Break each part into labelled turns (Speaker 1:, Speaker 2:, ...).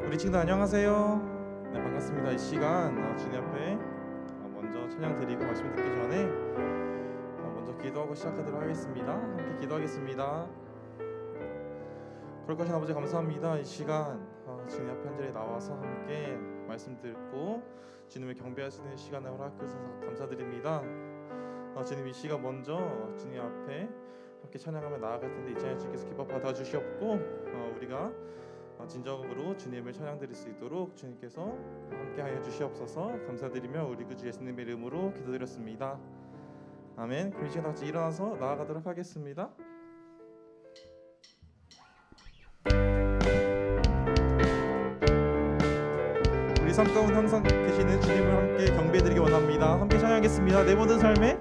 Speaker 1: 우리 친구들 안녕하세요. 네, 반갑습니다. 이 시간 주님 앞에 먼저 찬양 드리고 말씀 듣기 전에 먼저 기도하고 시작하도록 하겠습니다. 함께 기도하겠습니다. 거룩하신 아버지 감사합니다. 이 시간 주님 앞에 한 자리에 나와서 함께 말씀 듣고 주님을 경배하시는 시간을 허락해주셔서 감사드립니다. 주님 이 시간 먼저 주님 앞에 함께 찬양하며 나아갈 텐데 이 찬양 주께서 기뻐 받아주시옵고 우리가 진정으로 주님을 찬양드릴 수 있도록 주님께서 함께하여 주시옵소서. 감사드리며 우리 구주 예수님의 이름으로 기도드렸습니다. 아멘. 그럼 이 시간 같이 일어나서 나아가도록 하겠습니다. 우리 삶 가운데 항상 계시는 주님을 함께 경배드리기 원합니다. 함께 찬양하겠습니다. 내 모든 삶의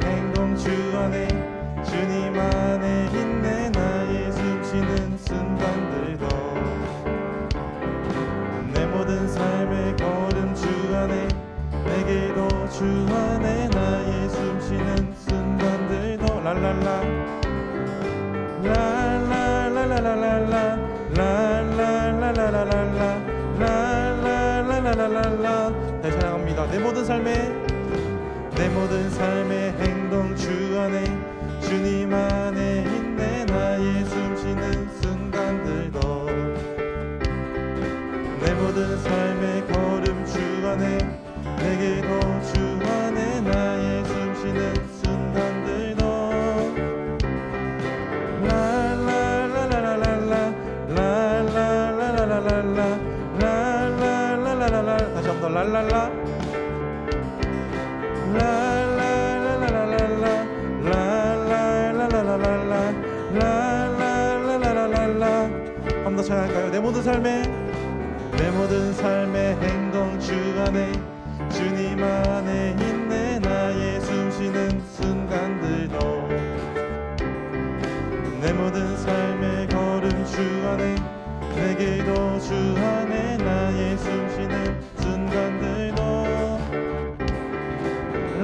Speaker 1: 행동 주 안에 주님 안에 있네. 나의 숨쉬는 순간들도 내 모든 삶의 걸음 주 안에 내게도 주 안에 나의 숨쉬는 순간들도 랄랄라 랄랄랄랄랄랄라 랄랄랄랄랄라 랄랄랄랄랄라 다시 찬양합니다. 내 모든 삶의 행동 주 안에 주님 안에 있네. 나의 숨쉬는 순간들도 내 모든 삶의 걸음 주 안에 내게도 주 안에 나의 숨쉬는 순간들도 랄랄랄랄랄라 랄랄랄랄랄라 랄랄랄랄라 다시 한번 더 랄랄라 랄랄랄랄랄라 한 번 더 찬양할까요? 내 모든 삶의 행동 주 안에 주님 안에 있네. 나의 숨쉬는 순간들도 내 모든 삶의 걸음 주 안에 내게도 주 안에 나의 숨쉬는 순간들도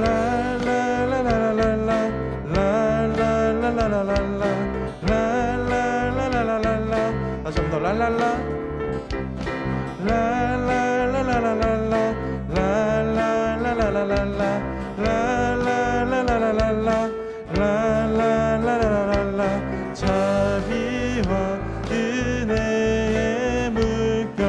Speaker 1: 랄랄랄랄랄라 랄랄랄랄랄라 랄랄랄랄랄라 다시 한번 더 랄랄라 랄랄랄랄랄라 랄랄랄랄랄라 랄랄랄랄랄라 랄랄랄랄랄라 자비와 은혜의 물결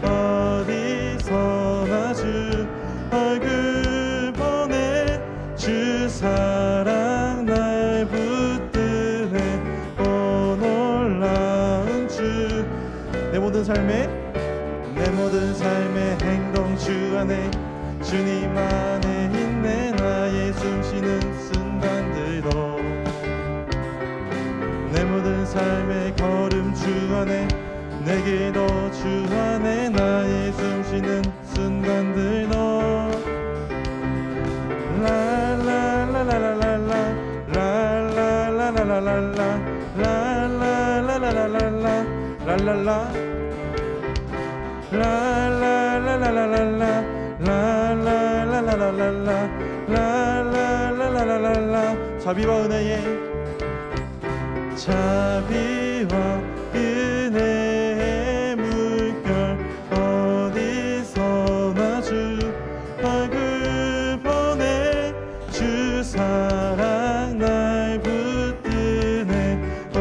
Speaker 1: 어디서나 주 얼굴 보내 주 사랑 날 붙드네. 오 놀라운 주 내 모든 삶의 행동 주 안에 주님 안에 있네. 나의 숨쉬는 순간들도 내 모든 삶의 걸음 주 안에 내게도 주 안에 나의 숨쉬는 순간들도 랄랄랄랄랄라 랄랄랄랄랄라 랄랄랄랄랄라 랄랄라 랄랄랄랄랄라 랄랄랄랄랄라 랄랄랄랄랄라 자비와 은혜의 물결 어디서나 주 얼굴 보내 주 사랑 날 붙드네. 오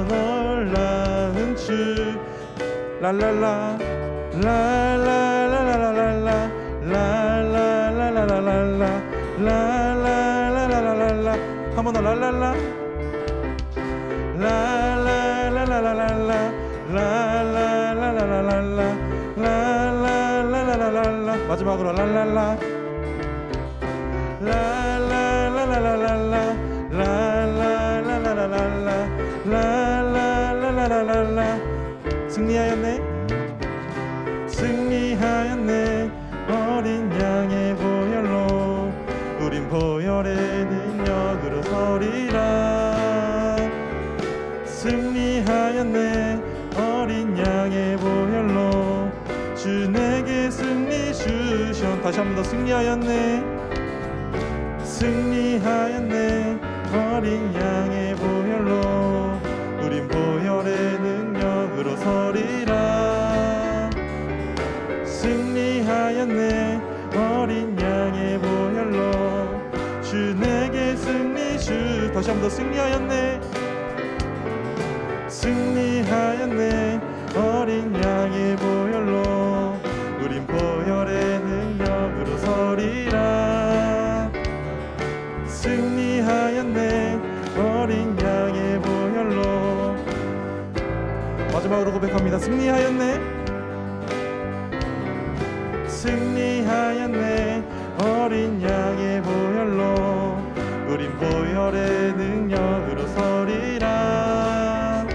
Speaker 1: 놀라운 주 랄랄라 랄랄랄랄랄라 랄랄랄랄랄라 랄랄랄랄랄라 한 번 더 랄랄라 랄랄랄랄랄라 랄랄랄랄랄라 랄랄랄랄랄라 마지막으로 랄랄라 랄랄랄랄랄라 랄랄랄랄랄라 랄랄랄랄랄라 승리하였네 어린 양의 보혈로 우린 보혈의 능력으로 서리라. 승리하였네 어린 양의 보혈로 주 내게 승리 주셔. 다시 한 번 더 승리하였네 어린 양의 보혈로 우린 보혈의 능력으로 서리 더 승리하였네. 승리하였네. 어린 양의 보혈로 우린 보혈의 능력으로 서리라. 승리하였네. 어린 양의 보혈로. 마지막으로 고백합니다. 승리하였네. 승리하였네. 어린 양의 보혈로 우린 보혈의 능력으로 서리라.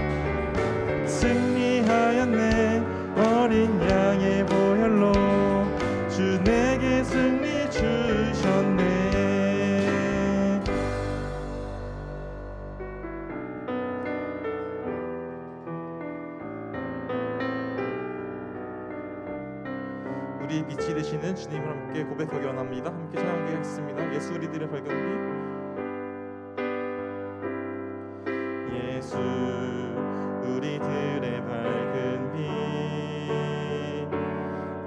Speaker 1: 승리하였네. 어린 양의 보혈로 주 내게 승리 주셨네. 우리 빛이 되시는 주님을 함께 고백하기 원합니다. 함께 찬양하겠습니다. 예수 우리들의 밝은 빛. 예수 우리들의 밝은 빛.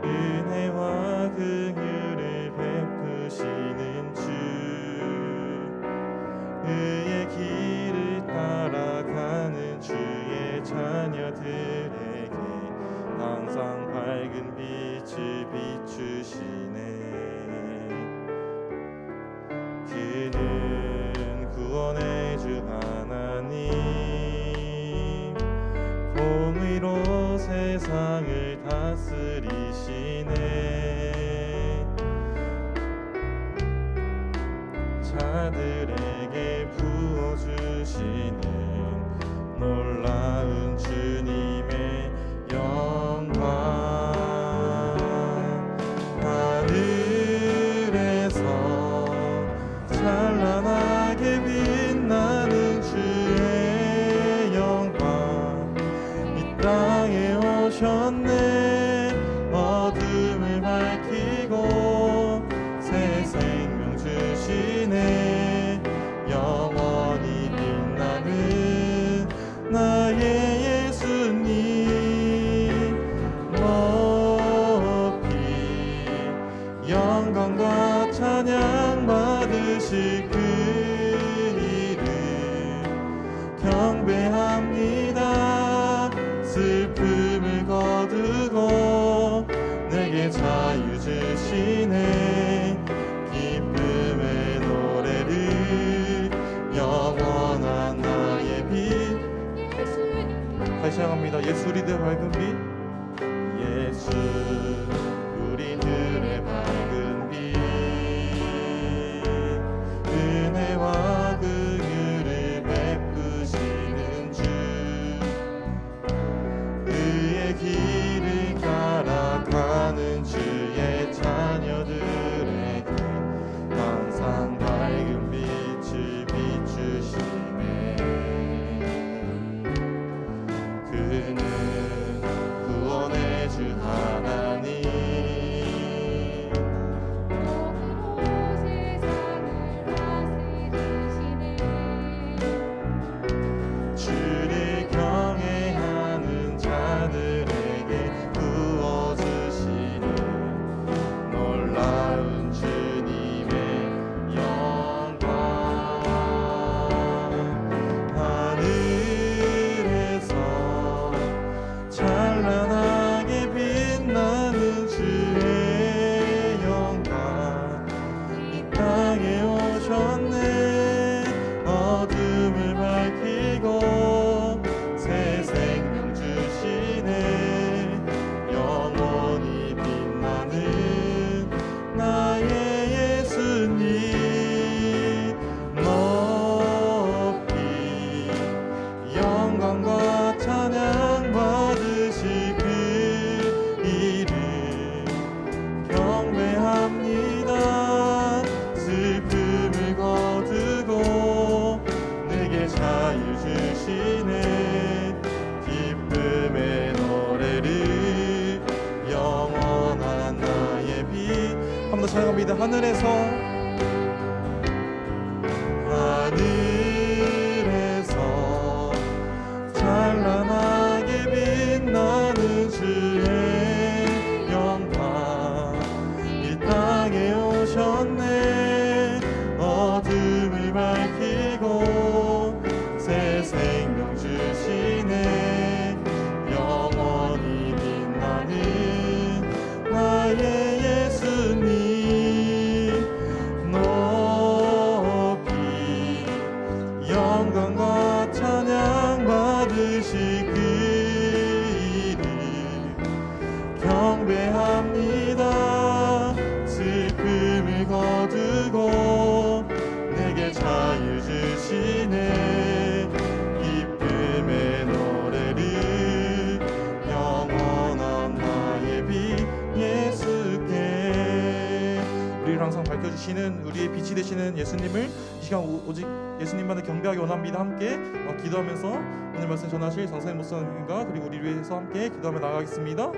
Speaker 1: 은혜와 긍휼을 베푸시는 주. 의의 길을 따라가는 주의 자녀들에게 항상 밝은 빛을 비추시네. 그는 구원의 주 하나님, 공의로 세상을 다스리시네. 자들에게 부어주시는 놀라운 주님의 영광. 하늘에서 찬란하게 빛나는 주의 영광. 이 땅에 오셨네. 어둠을 밝히고 새 생명 주시네. 영원히 빛나는 나의 예수님. 높이 영광과 찬양 받으실 그 이름 경배합니다. 슬픔을 거두고 내게 자유 주시네. 기쁨의 노래를 영원한 나의 빛. 다시 찬양합니다. 예수 우리들의 밝은 빛. 예수 우리들의 밝은 빛. 은혜와 긍휼을 베푸시는 주. 의의 길을 따라가는 주의 자녀들에게 항상 밝은 빛을 비추시네. 그는 구원의 주 하나님, 주를 경외하는 자들에게 부어주시는 놀라운 주님의 영광. 하늘에서 찬란하게 빛나는 주의 영광. 이 땅에 오셨네. 어둠을 밝히고 새 생명 주시네. 영원히 빛나는 나의 예수님. 높이 영광과 찬양 받으실 그 이름 경배합니다. 슬픔을 거두고 내게 자유 주시네. 기쁨의 노래를 영원한 나의 빛. 한 번 더 찬양합니다. 하늘에서 찬란하게 빛나는 주의 영광. 이 땅에 오셨네. 어둠을 밝히고 되시는 우리의 빛이 되시는 예수님을 이 시간 오직 예수님만을 경배하기 원합니다. 함께 기도하면서 오늘 말씀 전하실 정선생 목사님과 그리고 우리 위해서 함께 기도하며 나가겠습니다.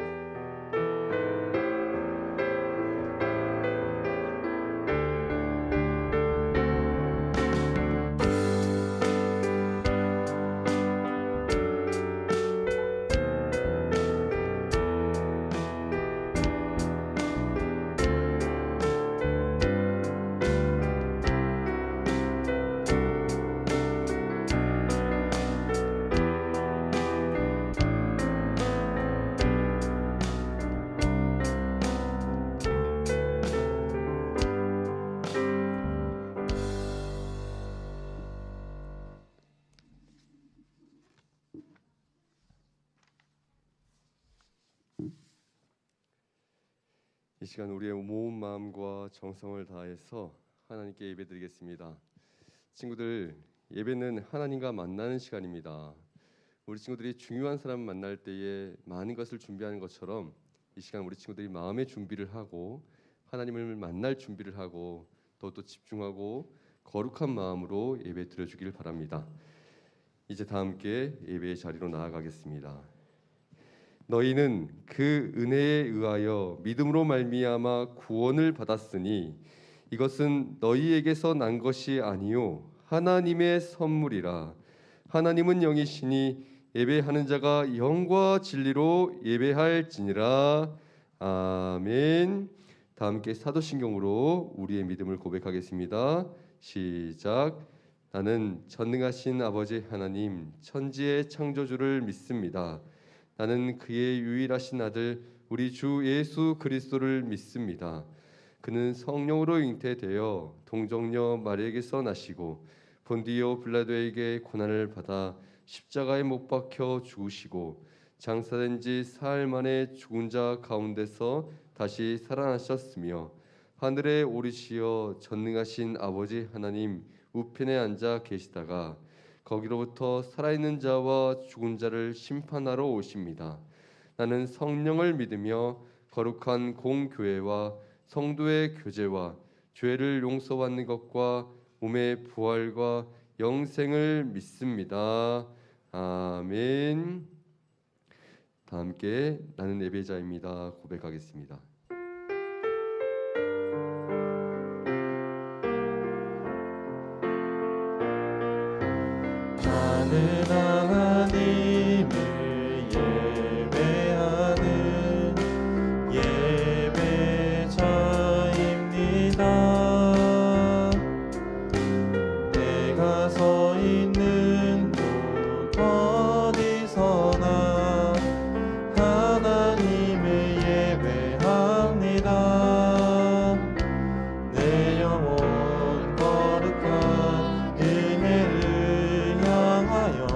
Speaker 2: 이 시간 우리의 모든 마음과 정성을 다해서 하나님께 예배드리겠습니다. 친구들, 예배는 하나님과 만나는 시간입니다. 우리 친구들이 중요한 사람 만날 때에 많은 것을 준비하는 것처럼 이 시간 우리 친구들이 마음의 준비를 하고 하나님을 만날 준비를 하고 또 집중하고 거룩한 마음으로 예배 드려주길 바랍니다. 이제 다 함께 예배의 자리로 나아가겠습니다. 너희는 그 은혜에 의하여 믿음으로 말미암아 구원을 받았으니 이것은 너희에게서 난 것이 아니요 하나님의 선물이라. 하나님은 영이시니 예배하는 자가 영과 진리로 예배할지니라. 아멘. 다 함께 사도신경으로 우리의 믿음을 고백하겠습니다. 시작. 나는 전능하신 아버지 하나님 천지의 창조주를 믿습니다. 나는 그의 유일하신 아들 우리 주 예수 그리스도를 믿습니다. 그는 성령으로 잉태되어 동정녀 마리에게서 나시고 본디오 빌라도에게 고난을 받아 십자가에 못 박혀 죽으시고 장사된 지 사흘 만에 죽은 자 가운데서 다시 살아나셨으며 하늘에 오르시어 전능하신 아버지 하나님 우편에 앉아 계시다가 거기로부터 살아있는 자와 죽은 자를 심판하러 오십니다. 나는 성령을 믿으며 거룩한 공교회와 성도의 교제와 죄를 용서받는 것과 몸의 부활과 영생을 믿습니다. 아멘. 다 함께 나는 예배자입니다 고백하겠습니다.
Speaker 1: 나는 하나님을 예배하는 예배자입니다. 내가 서 있는 곳 어디서나 하나님을 예배합니다. 내 영혼 거룩한 은혜를 향하여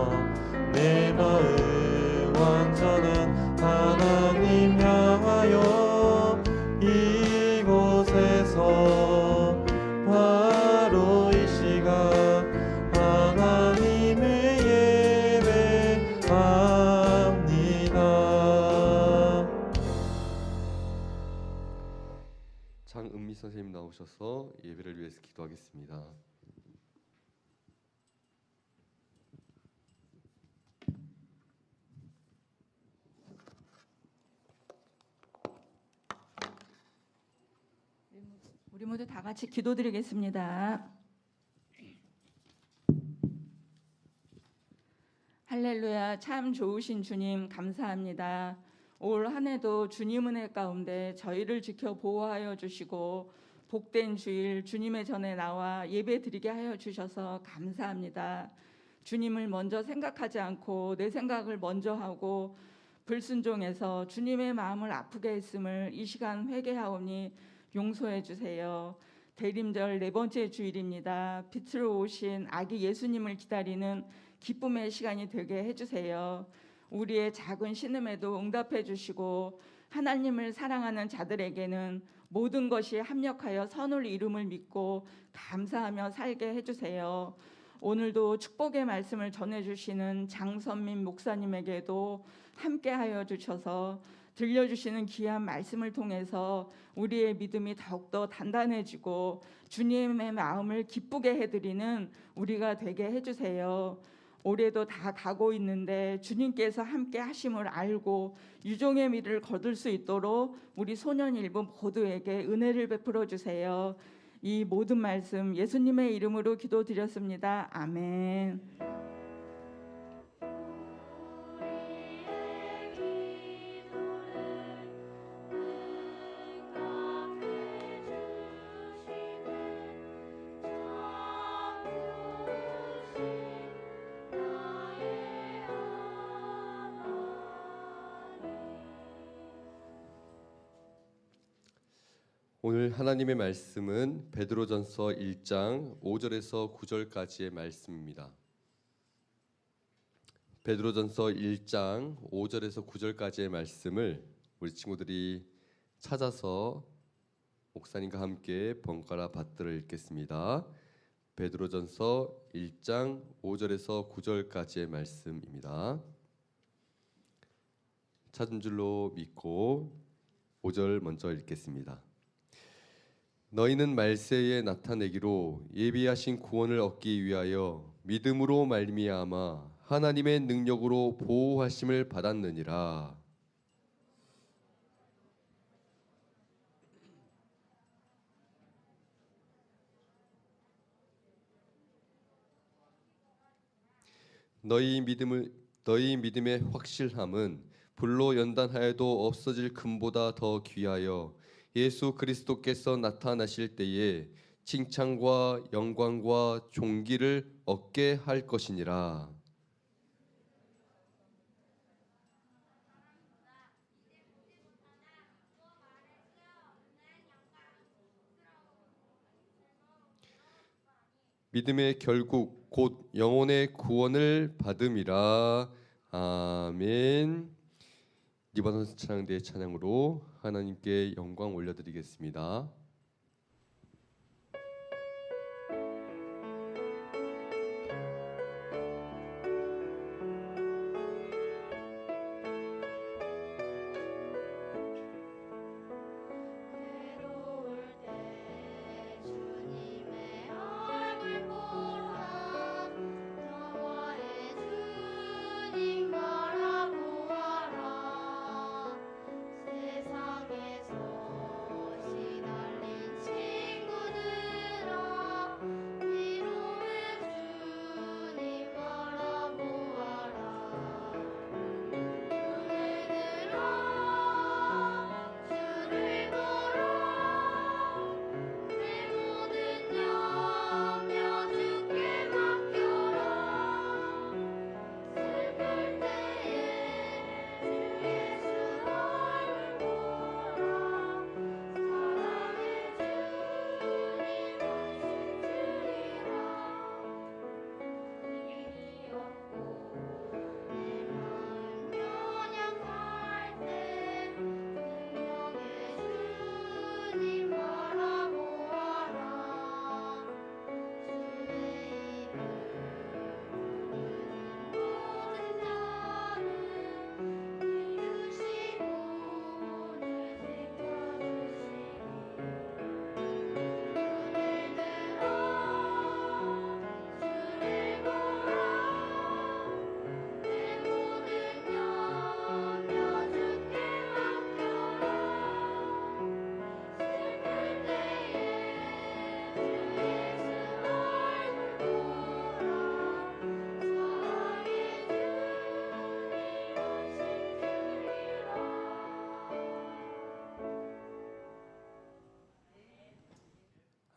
Speaker 1: 내 마음 완전한 하나님 향하여 이곳에서 바로 이 시간 하나님을 예배합니다.
Speaker 2: 장은미 선생님 나오셔서 예배를 위해서 기도하겠습니다.
Speaker 3: 우리 모두 다 같이 기도드리겠습니다. 할렐루야. 참 좋으신 주님 감사합니다. 올 한 해도 주님 은혜 가운데 저희를 지켜 보호하여 주시고 복된 주일 주님의 전에 나와 예배 드리게 하여 주셔서 감사합니다. 주님을 먼저 생각하지 않고 내 생각을 먼저 하고 불순종해서 주님의 마음을 아프게 했음을 이 시간 회개하오니 용서해 주세요. 대림절 네 번째 주일입니다. 빛으로 오신 아기 예수님을 기다리는 기쁨의 시간이 되게 해주세요. 우리의 작은 신음에도 응답해 주시고 하나님을 사랑하는 자들에게는 모든 것이 합력하여 선을 이룸을 믿고 감사하며 살게 해주세요. 오늘도 축복의 말씀을 전해주시는 장선민 목사님에게도 함께하여 주셔서 들려주시는 귀한 말씀을 통해서 우리의 믿음이 더욱더 단단해지고 주님의 마음을 기쁘게 해드리는 우리가 되게 해주세요. 올해도 다 가고 있는데 주님께서 함께 하심을 알고 유종의 미를 거둘 수 있도록 우리 소년 일부 모두에게 은혜를 베풀어 주세요. 이 모든 말씀 예수님의 이름으로 기도드렸습니다. 아멘.
Speaker 2: 오늘 하나님의 말씀은 베드로전서 1장 5절에서 9절까지의 말씀입니다. 베드로전서 1장 5절에서 9절까지의 말씀을 우리 친구들이 찾아서 목사님과 함께 번갈아 받들어 읽겠습니다. 베드로전서 1장 5절에서 9절까지의 말씀입니다. 찾은 줄로 믿고 5절 먼저 읽겠습니다. 너희는 말세에 나타내기로 예비하신 구원을 얻기 위하여 믿음으로 말미암아 하나님의 능력으로 보호하심을 받았느니라. 너희 믿음의 확실함은 불로 연단하여도 없어질 금보다 더 귀하여 예수 그리스도께서 나타나실 때에 칭찬과 영광과 존귀를 얻게 할 것이니라. 믿음의 결국 곧 영혼의 구원을 받음이라. 아멘. 리바논 찬양대의 찬양으로 하나님께 영광 올려드리겠습니다.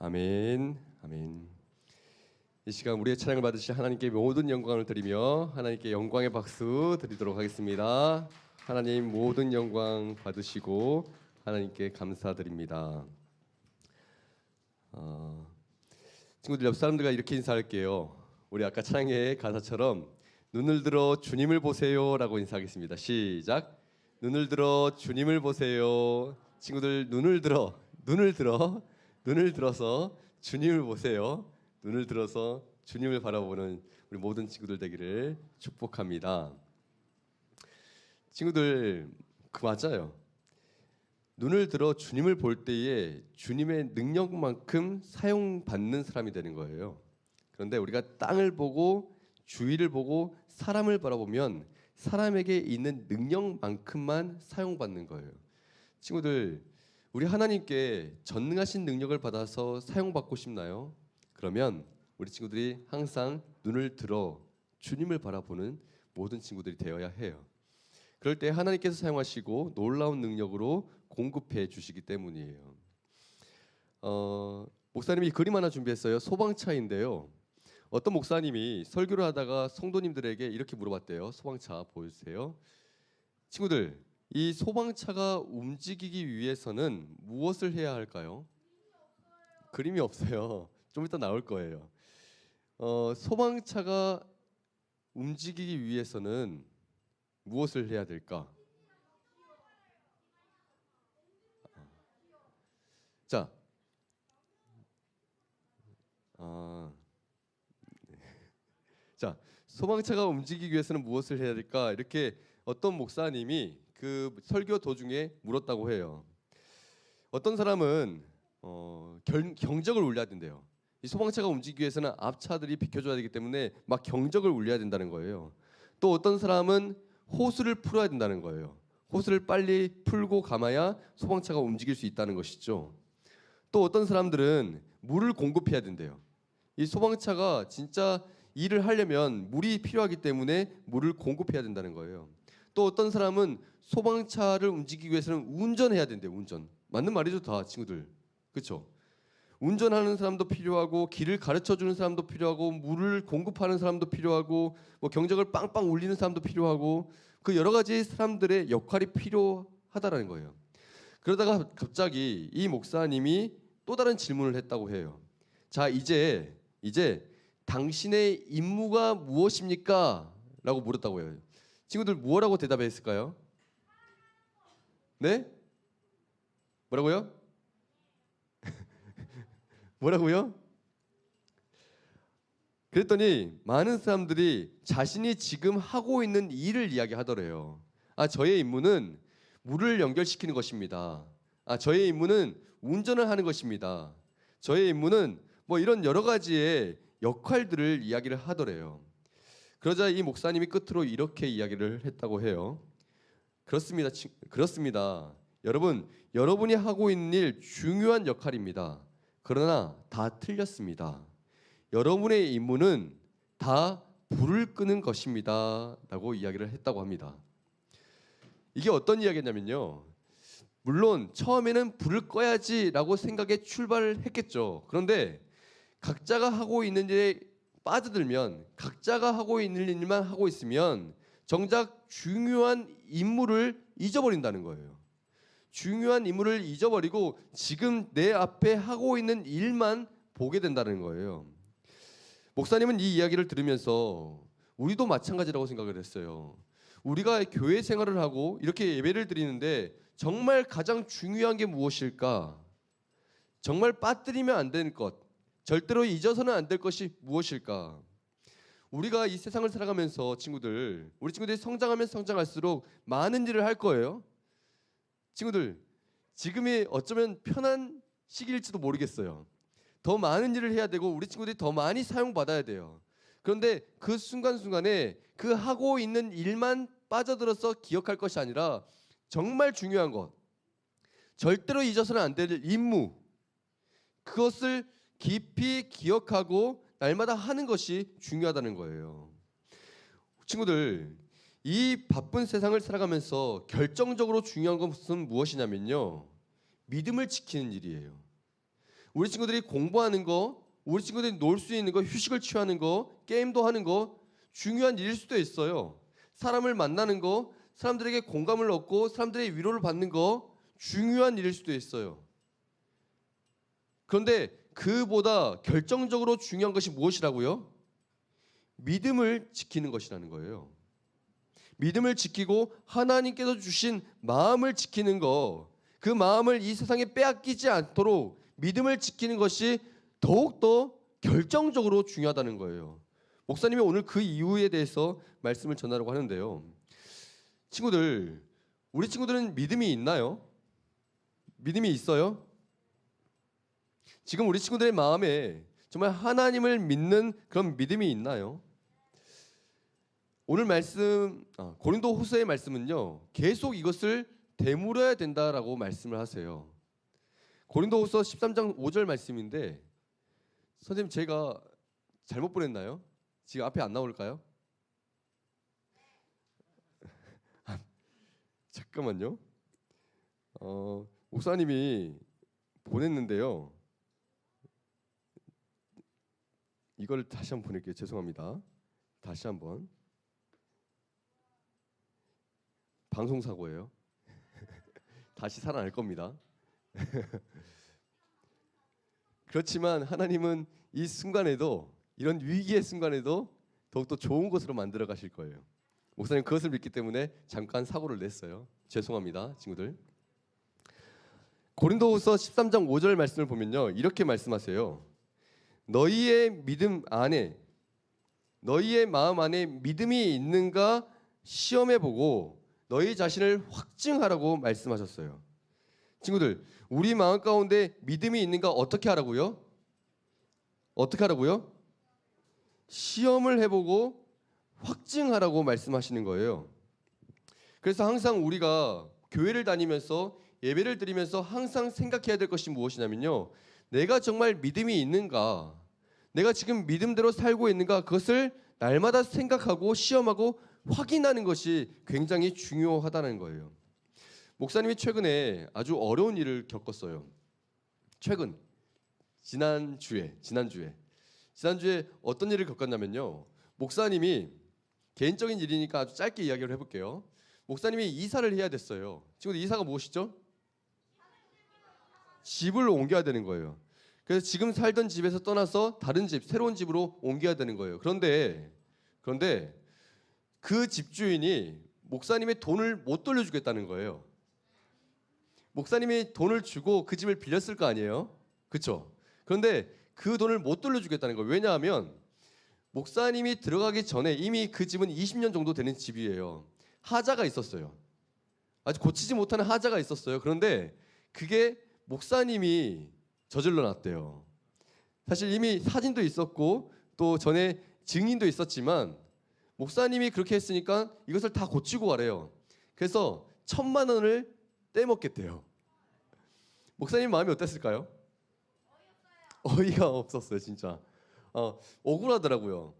Speaker 2: 아멘. 아멘. 이 시간 우리의 찬양을 받으실 하나님께 모든 영광을 드리며 하나님께 영광의 박수 드리도록 하겠습니다. 하나님 모든 영광 받으시고 하나님께 감사드립니다. 친구들 옆 사람들과 이렇게 인사할게요. 우리 아까 찬양의 가사처럼 눈을 들어 주님을 보세요라고 인사하겠습니다. 시작. 눈을 들어 주님을 보세요. 친구들 눈을 들어서 주님을 보세요. 눈을 들어서 주님을 바라보는 우리 모든 친구들 되기를 축복합니다. 친구들 맞아요. 눈을 들어 주님을 볼 때에 주님의 능력만큼 사용받는 사람이 되는 거예요. 그런데 우리가 땅을 보고 주위를 보고 사람을 바라보면 사람에게 있는 능력만큼만 사용받는 거예요. 친구들, 우리 하나님께 전능하신 능력을 받아서 사용받고 싶나요? 그러면 우리 친구들이 항상 눈을 들어 주님을 바라보는 모든 친구들이 되어야 해요. 그럴 때 하나님께서 사용하시고 놀라운 능력으로 공급해 주시기 때문이에요. 목사님이 그림 하나 준비했어요. 소방차인데요. 어떤 목사님이 설교를 하다가 성도님들에게 이렇게 물어봤대요. 소방차 보여주세요. 친구들, 이 소방차가 움직이기 위해서는 무엇을 해야 할까요? 그림이 없어요. 좀 이따 나올 거예요. 소방차가 움직이기 위해서는 무엇을 해야 될까? 자, 자, 소방차가 움직이기 위해서는 무엇을 해야 될까? 이렇게 어떤 목사님이 그 설교 도중에 물었다고 해요. 어떤 사람은 경적을 울려야 된대요. 이 소방차가 움직이기 위해서는 앞차들이 비켜줘야 되기 때문에 막 경적을 울려야 된다는 거예요. 또 어떤 사람은 호수를 풀어야 된다는 거예요. 호수를 빨리 풀고 감아야 소방차가 움직일 수 있다는 것이죠. 또 어떤 사람들은 물을 공급해야 된대요. 이 소방차가 진짜 일을 하려면 물이 필요하기 때문에 물을 공급해야 된다는 거예요. 또 어떤 사람은 소방차를 움직이기 위해서는 운전해야 된대요. 운전. 맞는 말이죠, 다 친구들. 그렇죠? 운전하는 사람도 필요하고 길을 가르쳐주는 사람도 필요하고 물을 공급하는 사람도 필요하고 뭐 경적을 빵빵 울리는 사람도 필요하고 그 여러 가지 사람들의 역할이 필요하다라는 거예요. 그러다가 갑자기 이 목사님이 또 다른 질문을 했다고 해요. 자, 이제 당신의 임무가 무엇입니까? 라고 물었다고 해요. 친구들 뭐라고 대답했을까요? 네? 뭐라고요? 뭐라고요? 그랬더니 많은 사람들이 자신이 지금 하고 있는 일을 이야기하더래요. 저의 임무는 물을 연결시키는 것입니다. 저의 임무는 운전을 하는 것입니다. 저의 임무는 뭐 이런 여러 가지의 역할들을 이야기를 하더래요. 그러자 이 목사님이 끝으로 이렇게 이야기를 했다고 해요. 그렇습니다. 여러분, 여러분이 하고 있는 일 중요한 역할입니다. 그러나 다 틀렸습니다. 여러분의 임무는 다 불을 끄는 것입니다. 라고 이야기를 했다고 합니다. 이게 어떤 이야기냐면요. 물론 처음에는 불을 꺼야지라고 생각에 출발을 했겠죠. 그런데 각자가 하고 있는 일에 빠져들면 각자가 하고 있는 일만 하고 있으면 정작 중요한 임무를 잊어버린다는 거예요. 중요한 임무를 잊어버리고 지금 내 앞에 하고 있는 일만 보게 된다는 거예요. 목사님은 이 이야기를 들으면서 우리도 마찬가지라고 생각을 했어요. 우리가 교회 생활을 하고 이렇게 예배를 드리는데 정말 가장 중요한 게 무엇일까? 정말 빠뜨리면 안 되는 것, 절대로 잊어서는 안 될 것이 무엇일까? 우리가 이 세상을 살아가면서 우리 친구들이 성장하면 성장할수록 많은 일을 할 거예요. 친구들, 지금이 어쩌면 편한 시기일지도 모르겠어요. 더 많은 일을 해야 되고 우리 친구들이 더 많이 사용받아야 돼요. 그런데 그 순간순간에 그 하고 있는 일만 빠져들어서 기억할 것이 아니라 정말 중요한 것, 절대로 잊어서는 안 될 임무, 그것을 깊이 기억하고 날마다 하는 것이 중요하다는 거예요. 친구들, 이 바쁜 세상을 살아가면서 결정적으로 중요한 것은 무엇이냐면요, 믿음을 지키는 일이에요. 우리 친구들이 공부하는 거, 우리 친구들이 놀 수 있는 거, 휴식을 취하는 거, 게임도 하는 거 중요한 일일 수도 있어요. 사람을 만나는 거, 사람들에게 공감을 얻고 사람들의 위로를 받는 거 중요한 일일 수도 있어요. 그런데 그보다 결정적으로 중요한 것이 무엇이라고요? 믿음을 지키는 것이라는 거예요. 믿음을 지키고 하나님께서 주신 마음을 지키는 거, 그 마음을 이 세상에 빼앗기지 않도록 믿음을 지키는 것이 더욱더 결정적으로 중요하다는 거예요. 목사님이 오늘 그 이유에 대해서 말씀을 전하려고 하는데요. 친구들, 우리 친구들은 믿음이 있나요? 믿음이 있어요? 지금 우리 친구들의 마음에 정말 하나님을 믿는 그런 믿음이 있나요? 오늘 말씀 고린도후서의 말씀은요, 계속 이것을 되물어야 된다라고 말씀을 하세요. 고린도후서 13장 5절 말씀인데, 선생님 제가 잘못 보냈나요? 지금 앞에 안 나올까요? 잠깐만요. 목사님이 보냈는데요. 이걸 다시 한번 보낼게요. 죄송합니다. 다시 한번. 방송 사고예요. 다시 살아날 겁니다. 그렇지만 하나님은 이 순간에도, 이런 위기의 순간에도 더욱더 좋은 것으로 만들어 가실 거예요. 목사님 그것을 믿기 때문에 잠깐 사고를 냈어요. 죄송합니다, 친구들. 고린도후서 13장 5절 말씀을 보면요, 이렇게 말씀하세요. 너희의 믿음 안에, 너희의 마음 안에 믿음이 있는가 시험해 보고 너희 자신을 확증하라고 말씀하셨어요. 친구들, 우리 마음 가운데 믿음이 있는가 어떻게 하라고요? 어떻게 하라고요? 시험을 해보고 확증하라고 말씀하시는 거예요. 그래서 항상 우리가 교회를 다니면서 예배를 드리면서 항상 생각해야 될 것이 무엇이냐면요, 내가 정말 믿음이 있는가, 내가 지금 믿음대로 살고 있는가, 그것을 날마다 생각하고 시험하고 확인하는 것이 굉장히 중요하다는 거예요. 목사님이 최근에 아주 어려운 일을 겪었어요. 지난주에 어떤 일을 겪었냐면요, 목사님이, 개인적인 일이니까 아주 짧게 이야기를 해볼게요. 목사님이 이사를 해야 됐어요. 친구들, 이사가 무엇이죠? 집을 옮겨야 되는 거예요. 그래서 지금 살던 집에서 떠나서 다른 집, 새로운 집으로 옮겨야 되는 거예요. 그런데 그 집주인이 목사님의 돈을 못 돌려주겠다는 거예요. 목사님이 돈을 주고 그 집을 빌렸을 거 아니에요? 그렇죠? 그런데 그 돈을 못 돌려주겠다는 거예요. 왜냐하면 목사님이 들어가기 전에 이미 그 집은 20년 정도 되는 집이에요. 하자가 있었어요. 아직 고치지 못하는 하자가 있었어요. 그런데 그게 목사님이 저질러 놨대요. 사실 이미 사진도 있었고 또 전에 증인도 있었지만 목사님이 그렇게 했으니까 이것을 다 고치고 가래요. 그래서 1,000만 원을 떼먹겠대요. 목사님 마음이 어땠을까요? 어이가 없었어요, 진짜. 억울하더라고요.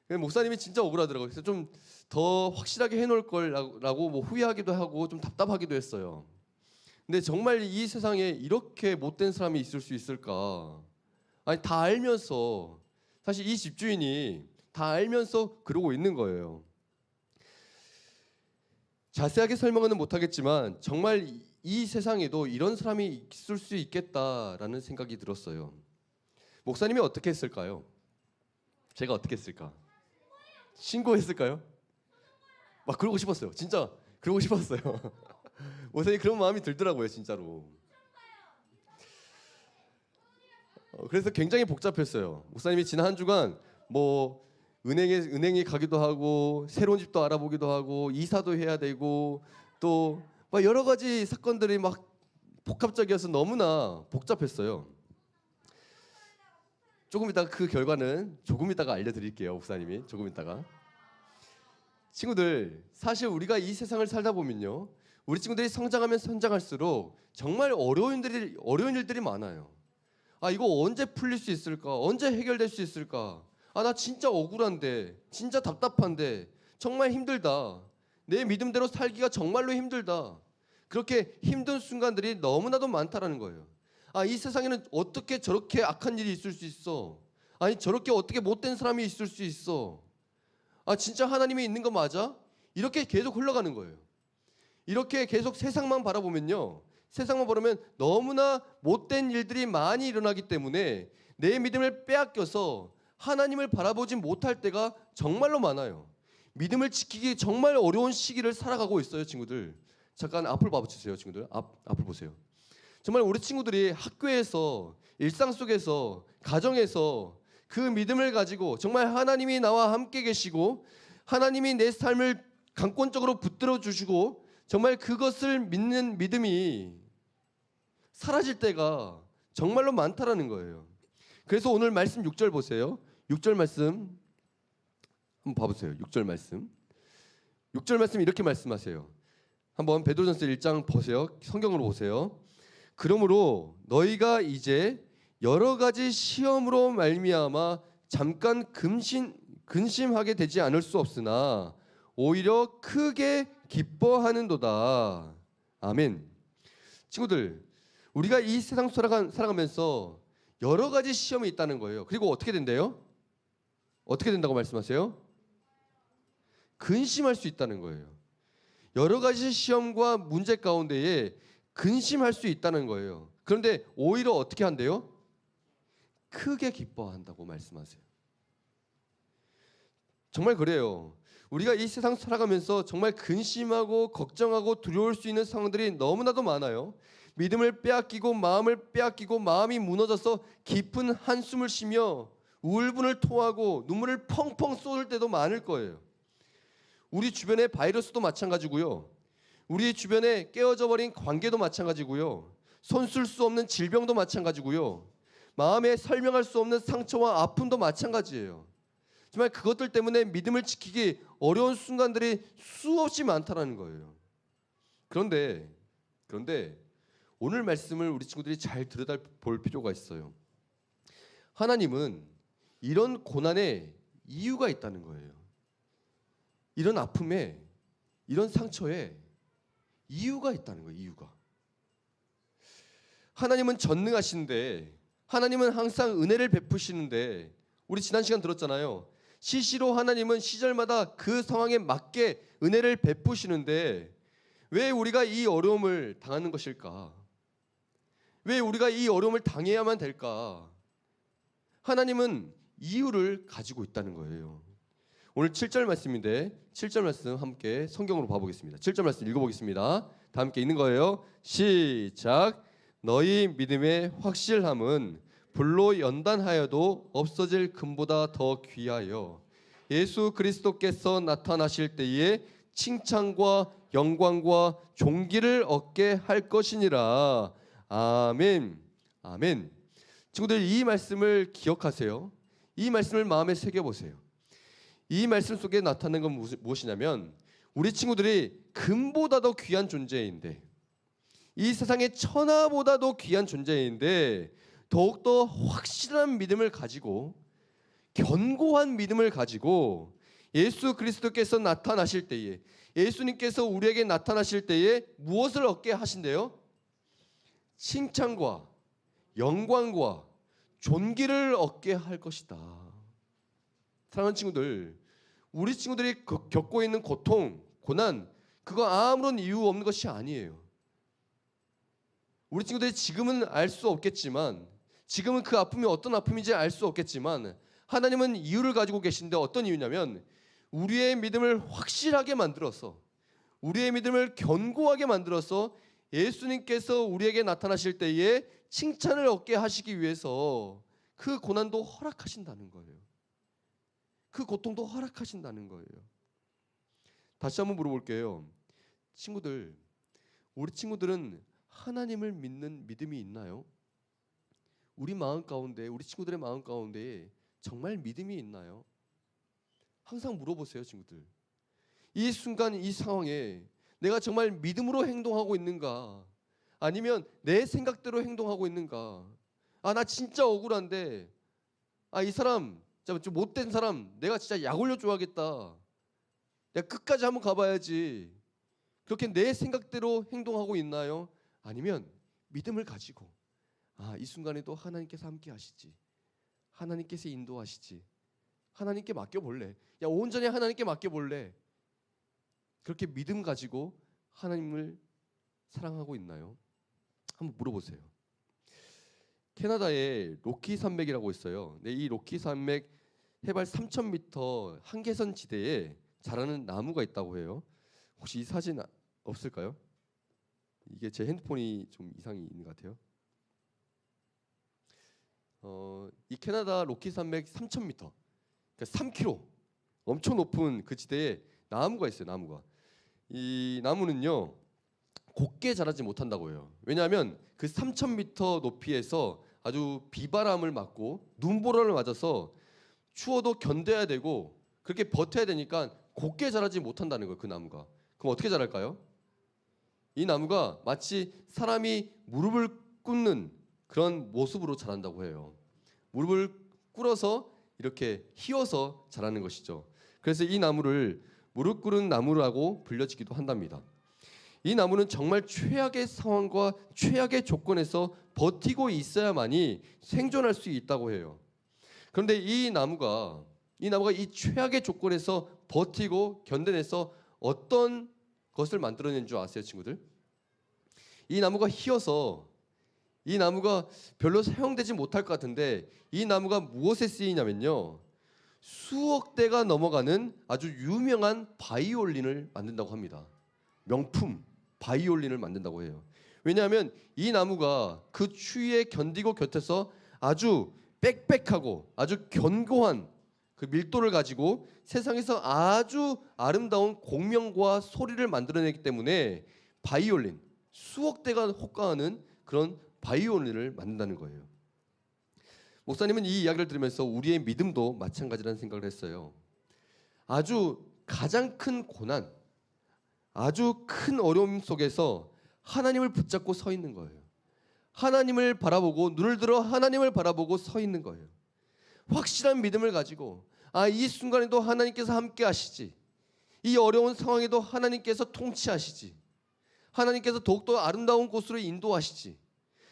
Speaker 2: 목사님이 진짜 억울하더라고요. 그래서 좀 더 확실하게 해놓을 걸라고 뭐 후회하기도 하고 좀 답답하기도 했어요. 근데 정말 이 세상에 이렇게 못된 사람이 있을 수 있을까? 아니, 다 알면서, 사실 이 집주인이 다 알면서 그러고 있는 거예요. 자세하게 설명은 못하겠지만 정말 이 세상에도 이런 사람이 있을 수 있겠다라는 생각이 들었어요. 목사님이 어떻게 했을까요? 제가 어떻게 했을까? 신고했을까요? 막 그러고 싶었어요. 진짜 그러고 싶었어요. 목사님 그런 마음이 들더라고요, 진짜로. 그래서 굉장히 복잡했어요. 목사님이 지난 한 주간 뭐 은행에 가기도 하고 새로운 집도 알아보기도 하고 이사도 해야 되고 또 막 여러 가지 사건들이 막 복합적이어서 너무나 복잡했어요. 조금 이따가 그 결과는 조금 이따가 알려드릴게요, 목사님이. 조금 이따가. 친구들, 사실 우리가 이 세상을 살다 보면요, 우리 친구들이 성장하면 성장할수록 정말 어려운 일들이 많아요. 아, 이거 언제 풀릴 수 있을까? 언제 해결될 수 있을까? 아, 나 진짜 억울한데, 진짜 답답한데, 정말 힘들다. 내 믿음대로 살기가 정말로 힘들다. 그렇게 힘든 순간들이 너무나도 많다라는 거예요. 아, 이 세상에는 어떻게 저렇게 악한 일이 있을 수 있어? 아니, 저렇게 어떻게 못된 사람이 있을 수 있어? 아, 진짜 하나님이 있는 거 맞아? 이렇게 계속 흘러가는 거예요. 이렇게 계속 세상만 바라보면요, 세상만 바라보면 너무나 못된 일들이 많이 일어나기 때문에 내 믿음을 빼앗겨서 하나님을 바라보지 못할 때가 정말로 많아요. 믿음을 지키기 정말 어려운 시기를 살아가고 있어요, 친구들. 잠깐 앞을 봐주세요, 친구들. 앞을 보세요. 정말 우리 친구들이 학교에서, 일상 속에서, 가정에서 그 믿음을 가지고 정말 하나님이 나와 함께 계시고 하나님이 내 삶을 강권적으로 붙들어 주시고 정말 그것을 믿는 믿음이 사라질 때가 정말로 많다라는 거예요. 그래서 오늘 말씀 6절 보세요. 6절 말씀 한번 봐보세요. 6절 말씀. 6절 말씀 이렇게 말씀하세요. 한번 베드로전서 1장 보세요. 성경으로 보세요. 그러므로 너희가 이제 여러 가지 시험으로 말미암아 잠깐 근심하게 되지 않을 수 없으나 오히려 크게 기뻐하는도다. 아멘. 친구들, 우리가 이 세상 살아가면서 여러 가지 시험이 있다는 거예요. 그리고 어떻게 된대요? 어떻게 된다고 말씀하세요? 근심할 수 있다는 거예요. 여러 가지 시험과 문제 가운데에 근심할 수 있다는 거예요. 그런데 오히려 어떻게 한대요? 크게 기뻐한다고 말씀하세요. 정말 그래요. 우리가 이 세상 살아가면서 정말 근심하고 걱정하고 두려울 수 있는 상황들이 너무나도 많아요. 믿음을 빼앗기고 마음을 빼앗기고 마음이 무너져서 깊은 한숨을 쉬며 우울분을 토하고 눈물을 펑펑 쏟을 때도 많을 거예요. 우리 주변의 바이러스도 마찬가지고요. 우리 주변에 깨어져 버린 관계도 마찬가지고요. 손쓸 수 없는 질병도 마찬가지고요. 마음에 설명할 수 없는 상처와 아픔도 마찬가지예요. 정말 그것들 때문에 믿음을 지키기 어려운 순간들이 수없이 많다는 거예요. 그런데 오늘 말씀을 우리 친구들이 잘 들여다볼 필요가 있어요. 하나님은 이런 고난에 이유가 있다는 거예요. 이런 아픔에, 이런 상처에 이유가 있다는 거예요. 이유가. 하나님은 전능하신데, 하나님은 항상 은혜를 베푸시는데, 우리 지난 시간 들었잖아요. 시시로 하나님은 시절마다 그 상황에 맞게 은혜를 베푸시는데 왜 우리가 이 어려움을 당하는 것일까? 왜 우리가 이 어려움을 당해야만 될까? 하나님은 이유를 가지고 있다는 거예요. 오늘 7절 말씀인데 7절 말씀 함께 성경으로 봐보겠습니다. 7절 말씀 읽어보겠습니다. 다 함께 읽는 거예요. 시작. 너희 믿음의 확실함은 불로 연단하여도 없어질 금보다 더 귀하여 예수 그리스도께서 나타나실 때에 칭찬과 영광과 존귀를 얻게 할 것이니라. 아멘. 아멘. 친구들, 이 말씀을 기억하세요. 이 말씀을 마음에 새겨보세요. 이 말씀 속에 나타나는 건 무엇이냐면 우리 친구들이 금보다도 귀한 존재인데, 이 세상의 천하보다도 귀한 존재인데 더욱더 확실한 믿음을 가지고 견고한 믿음을 가지고 예수 그리스도께서 나타나실 때에, 예수님께서 우리에게 나타나실 때에 무엇을 얻게 하신대요? 칭찬과 영광과 존귀를 얻게 할 것이다. 사랑하는 친구들, 우리 친구들이 겪고 있는 고통, 고난, 그거 아무런 이유 없는 것이 아니에요. 우리 친구들이 지금은 알 수 없겠지만, 지금은 그 아픔이 어떤 아픔인지 알 수 없겠지만 하나님은 이유를 가지고 계신데, 어떤 이유냐면 우리의 믿음을 확실하게 만들어서, 우리의 믿음을 견고하게 만들어서 예수님께서 우리에게 나타나실 때에 칭찬을 얻게 하시기 위해서 그 고난도 허락하신다는 거예요. 그 고통도 허락하신다는 거예요. 다시 한번 물어볼게요. 친구들, 우리 친구들은 하나님을 믿는 믿음이 있나요? 우리 마음 가운데, 우리 친구들의 마음 가운데 정말 믿음이 있나요? 항상 물어보세요, 친구들. 이 순간, 이 상황에 내가 정말 믿음으로 행동하고 있는가? 아니면 내 생각대로 행동하고 있는가? 아, 나 진짜 억울한데, 아, 이 사람, 좀 못된 사람, 내가 진짜 약 올려 줘야겠다. 내가 끝까지 한번 가봐야지. 그렇게 내 생각대로 행동하고 있나요? 아니면 믿음을 가지고, 아, 이 순간에도 하나님께서 함께 하시지, 하나님께서 인도하시지, 하나님께 맡겨볼래, 야, 온전히 하나님께 맡겨볼래, 그렇게 믿음 가지고 하나님을 사랑하고 있나요? 한번 물어보세요. 캐나다에 로키 산맥이라고 있어요. 네, 이 로키 산맥 해발 3,000m 한계선 지대에 자라는 나무가 있다고 해요. 혹시 이 사진 없을까요? 이게 제 핸드폰이 좀 이상이 있는 것 같아요. 이 캐나다 로키 산맥 3,000m, 그러니까 3km, 엄청 높은 그 지대에 나무가 있어요. 나무가. 이 나무는요 곱게 자라지 못한다고 해요. 왜냐하면 그 3,000m 높이에서 아주 비바람을 맞고 눈보라를 맞아서 추워도 견뎌야 되고 그렇게 버텨야 되니까 곱게 자라지 못한다는 거예요. 그 나무가. 그럼 어떻게 자랄까요? 이 나무가 마치 사람이 무릎을 꿇는 그런 모습으로 자란다고 해요. 무릎을 꿇어서 이렇게 휘어서 자라는 것이죠. 그래서 이 나무를 무릎 꿇은 나무라고 불려지기도 한답니다. 이 나무는 정말 최악의 상황과 최악의 조건에서 버티고 있어야만이 생존할 수 있다고 해요. 그런데 이 나무가 이 최악의 조건에서 버티고 견뎌내서 어떤 것을 만들어낸 줄 아세요, 친구들? 이 나무가 휘어서 이 나무가 별로 사용되지 못할 것 같은데 이 나무가 무엇에 쓰이냐면요. 수억 대가 넘어가는 아주 유명한 바이올린을 만든다고 합니다. 명품 바이올린을 만든다고 해요. 왜냐하면 이 나무가 그 추위에 견디고 곁에서 아주 빽빽하고 아주 견고한 그 밀도를 가지고 세상에서 아주 아름다운 공명과 소리를 만들어내기 때문에 바이올린, 수억 대가 호가하는 그런 바이올린을 만든다는 거예요. 목사님은 이 이야기를 들으면서 우리의 믿음도 마찬가지라는 생각을 했어요. 아주 가장 큰 고난, 아주 큰 어려움 속에서 하나님을 붙잡고 서 있는 거예요. 하나님을 바라보고 눈을 들어 하나님을 바라보고 서 있는 거예요. 확실한 믿음을 가지고 이 순간에도 하나님께서 함께 하시지. 이 어려운 상황에도 하나님께서 통치하시지. 하나님께서 더욱더 아름다운 곳으로 인도하시지.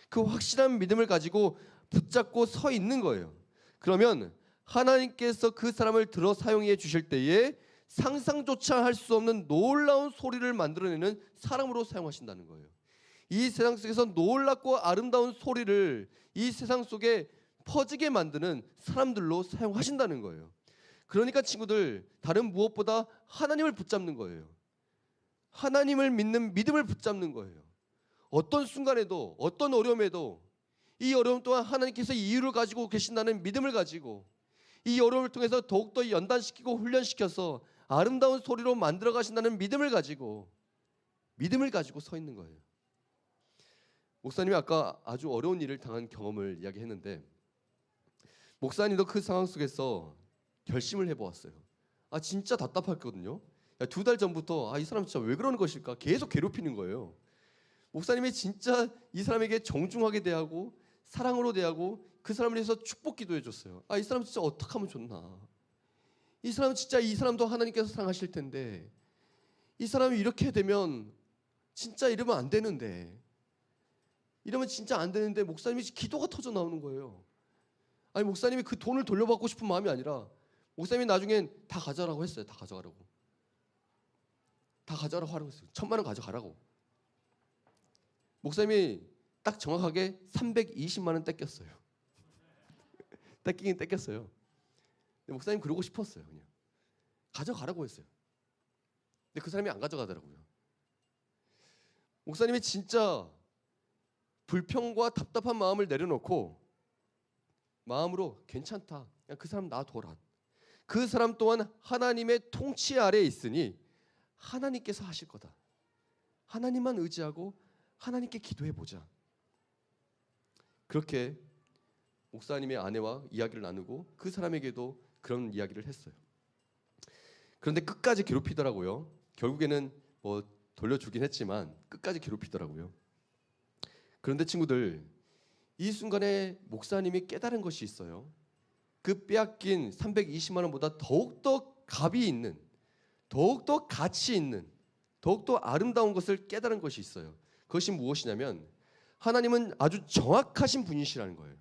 Speaker 2: 그 확실한 믿음을 가지고 붙잡고 서 있는 거예요. 그러면 하나님께서 그 사람을 들어 사용해 주실 때에 상상조차 할 수 없는 놀라운 소리를 만들어내는 사람으로 사용하신다는 거예요. 이 세상 속에서 놀랍고 아름다운 소리를 이 세상 속에 퍼지게 만드는 사람들로 사용하신다는 거예요. 그러니까 친구들, 다른 무엇보다 하나님을 붙잡는 거예요. 하나님을 믿는 믿음을 붙잡는 거예요. 어떤 순간에도 어떤 어려움에도 이 어려움 또한 하나님께서 이유를 가지고 계신다는 믿음을 가지고 이 어려움을 통해서 더욱더 연단시키고 훈련시켜서 아름다운 소리로 만들어 가신다는 믿음을 가지고 서 있는 거예요. 목사님이 아까 아주 어려운 일을 당한 경험을 이야기했는데 목사님도 그 상황 속에서 결심을 해보았어요. 진짜 답답했거든요. 2달 전부터 이 사람 진짜 왜 그러는 것일까 계속 괴롭히는 거예요. 목사님이 진짜 이 사람에게 정중하게 대하고 사랑으로 대하고 그 사람을 위해서 축복 기도해 줬어요. 이 사람 진짜 어떻게 하면 좋나. 이 사람도 하나님께서 사랑하실 텐데 이 사람이 이렇게 되면 진짜 이러면 안 되는데 목사님이 기도가 터져 나오는 거예요. 목사님이 그 돈을 돌려받고 싶은 마음이 아니라 목사님이 나중엔 다 가져가라고 했어요. 다 가져가라고 하라고 했어요. 1,000만 원 가져가라고. 목사님이 딱 정확하게 320만 원 떼꼈어요. 떼끼긴 떼꼈어요. 근데 목사님 그러고 싶었어요. 그냥 가져가라고 했어요. 근데 그 사람이 안 가져가더라고요. 목사님이 진짜 불평과 답답한 마음을 내려놓고 마음으로 괜찮다. 그냥 그 사람 놔둬라. 그 사람 또한 하나님의 통치 아래에 있으니 하나님께서 하실 거다. 하나님만 의지하고 하나님께 기도해 보자. 그렇게 목사님의 아내와 이야기를 나누고 그 사람에게도 그런 이야기를 했어요. 그런데 끝까지 괴롭히더라고요. 결국에는 돌려주긴 했지만 끝까지 괴롭히더라고요. 그런데 친구들, 이 순간에 목사님이 깨달은 것이 있어요. 그 빼앗긴 320만 원보다 더욱더 값이 있는, 더욱더 가치 있는, 더욱더 아름다운 것을 깨달은 것이 있어요. 그것이 무엇이냐면 하나님은 아주 정확하신 분이시라는 거예요.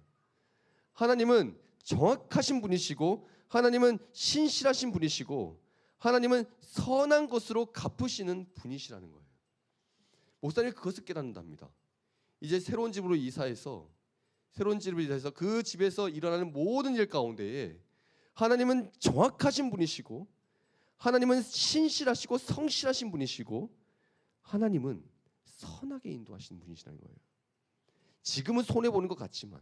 Speaker 2: 하나님은 정확하신 분이시고 하나님은 신실하신 분이시고 하나님은 선한 것으로 갚으시는 분이시라는 거예요. 목사님이 그것을 깨닫는답니다. 이제 새로운 집으로 이사해서 그 집에서 일어나는 모든 일 가운데에 하나님은 정확하신 분이시고 하나님은 신실하시고 성실하신 분이시고 하나님은 선하게 인도하시는 분이시라는 거예요. 지금은 손해보는 것 같지만,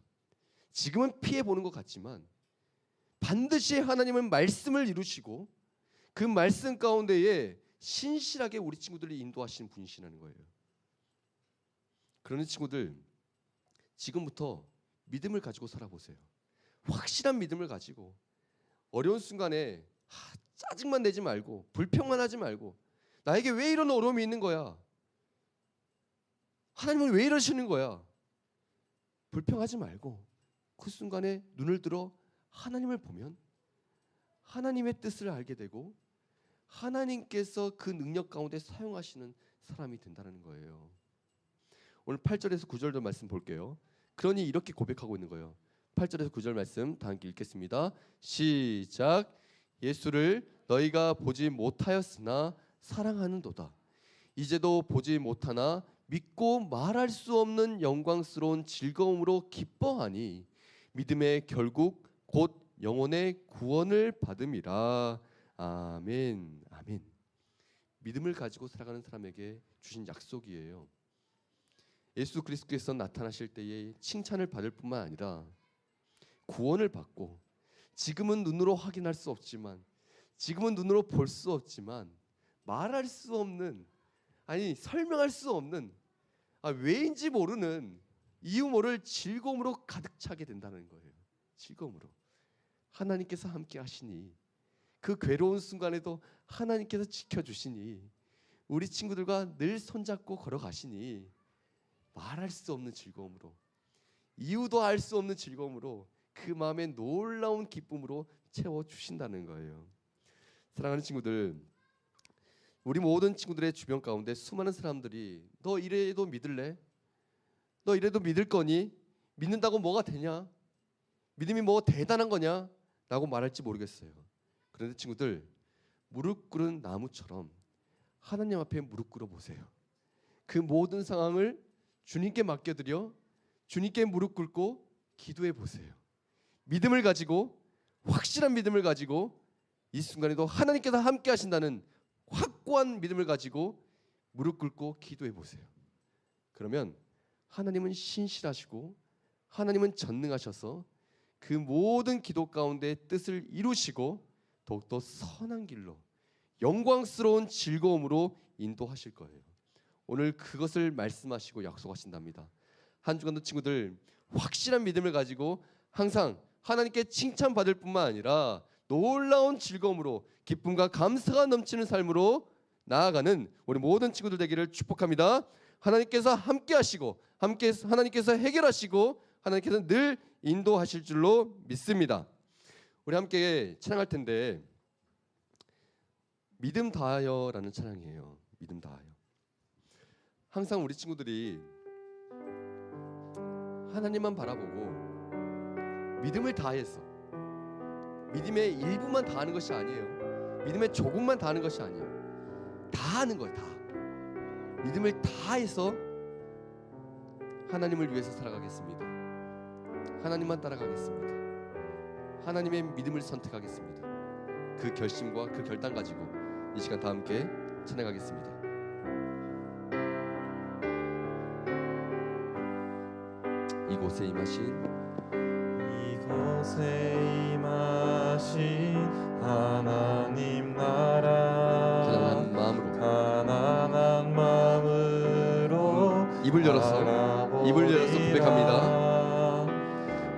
Speaker 2: 지금은 피해보는 것 같지만 반드시 하나님은 말씀을 이루시고 그 말씀 가운데에 신실하게 우리 친구들을 인도하시는 분이시라는 거예요. 그러는 친구들, 지금부터 믿음을 가지고 살아보세요. 확실한 믿음을 가지고 어려운 순간에 짜증만 내지 말고 불평만 하지 말고 나에게 왜 이런 어려움이 있는 거야? 하나님은 왜 이러시는 거야? 불평하지 말고 그 순간에 눈을 들어 하나님을 보면 하나님의 뜻을 알게 되고 하나님께서 그 능력 가운데 사용하시는 사람이 된다는 거예요. 오늘 8절에서 9절도 말씀 볼게요. 그러니 이렇게 고백하고 있는 거예요. 8절에서 9절 말씀 다 함께 읽겠습니다. 시작. 예수를 너희가 보지 못하였으나 사랑하는도다. 이제도 보지 못하나 믿고 말할 수 없는 영광스러운 즐거움으로 기뻐하니 믿음의 결국 곧 영혼의 구원을 받음이라. 아멘. 아멘. 믿음을 가지고 살아가는 사람에게 주신 약속이에요. 예수 그리스도께서 나타나실 때에 칭찬을 받을 뿐만 아니라 구원을 받고 지금은 눈으로 확인할 수 없지만 지금은 눈으로 볼 수 없지만 말할 수 없는 아니 설명할 수 없는 왜인지 모르는 이유 모를 즐거움으로 가득 차게 된다는 거예요. 즐거움으로 하나님께서 함께 하시니 그 괴로운 순간에도 하나님께서 지켜주시니 우리 친구들과 늘 손잡고 걸어가시니 말할 수 없는 즐거움으로 이유도 알 수 없는 즐거움으로 그 마음에 놀라운 기쁨으로 채워주신다는 거예요. 사랑하는 친구들, 우리 모든 친구들의 주변 가운데 수많은 사람들이 너 이래도 믿을래? 너 이래도 믿을 거니? 믿는다고 뭐가 되냐? 믿음이 뭐 대단한 거냐? 라고 말할지 모르겠어요. 그런데 친구들, 무릎 꿇은 나무처럼 하나님 앞에 무릎 꿇어 보세요. 그 모든 상황을 주님께 맡겨드려 주님께 무릎 꿇고 기도해 보세요. 믿음을 가지고 확실한 믿음을 가지고 이 순간에도 하나님께서 함께 하신다는 확고한 믿음을 가지고 무릎 꿇고 기도해 보세요. 그러면 하나님은 신실하시고 하나님은 전능하셔서 그 모든 기도 가운데 뜻을 이루시고 더욱더 선한 길로 영광스러운 즐거움으로 인도하실 거예요. 오늘 그것을 말씀하시고 약속하신답니다. 한 주간도 친구들 확실한 믿음을 가지고 항상 하나님께 칭찬받을 뿐만 아니라 놀라운 즐거움으로 기쁨과 감사가 넘치는 삶으로 나아가는 우리 모든 친구들 되기를 축복합니다. 하나님께서 함께 하시고 하나님께서 해결하시고 하나님께서 늘 인도하실 줄로 믿습니다. 우리 함께 찬양할 텐데 믿음 다하여라는 찬양이에요. 믿음 다하여. 항상 우리 친구들이 하나님만 바라보고 믿음을 다해서 믿음의 일부만 다하는 것이 아니에요. 믿음의 조금만 다하는 것이 아니에요. 다 하는 거예요. 다. 믿음을 다해서 하나님을 위해서 살아가겠습니다. 하나님만 따라가겠습니다. 하나님의 믿음을 선택하겠습니다. 그 결심과 그 결단 가지고 이 시간 다 함께 찬양하겠습니다. 이곳에 임하신
Speaker 1: 하나님 나라 가난한 마음으로
Speaker 2: 입을 열어서 고백합니다.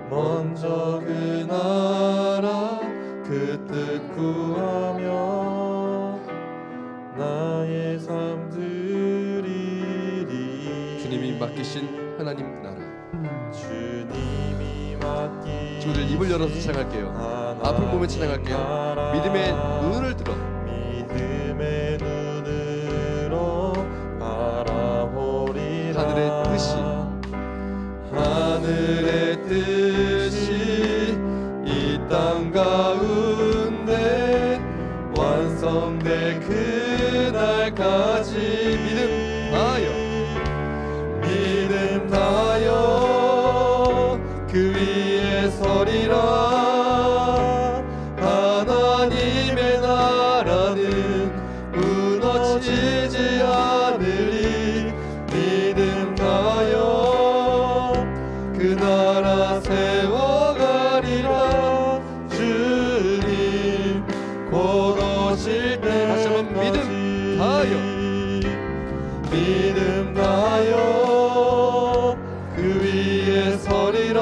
Speaker 1: 먼저 그 나라 그 뜻 구하며 나의 삶 드리리.
Speaker 2: 주님이 맡기신 하나님 나라.
Speaker 1: 주님이 맡기신
Speaker 2: 친구들 입을 열어서 찬양할게요. 앞을 보며 찬양할게요. 믿음의 눈을 들어
Speaker 1: 믿음의 눈으로 바라보리라. 하늘의 뜻이 이 땅 가운데 완성될 그날까지 믿음 다하여 그 위에 서리라. 하나님의 나라는 무너지지 않으리. 믿음 다하여
Speaker 2: 믿음 다하여 그 위에 서리라.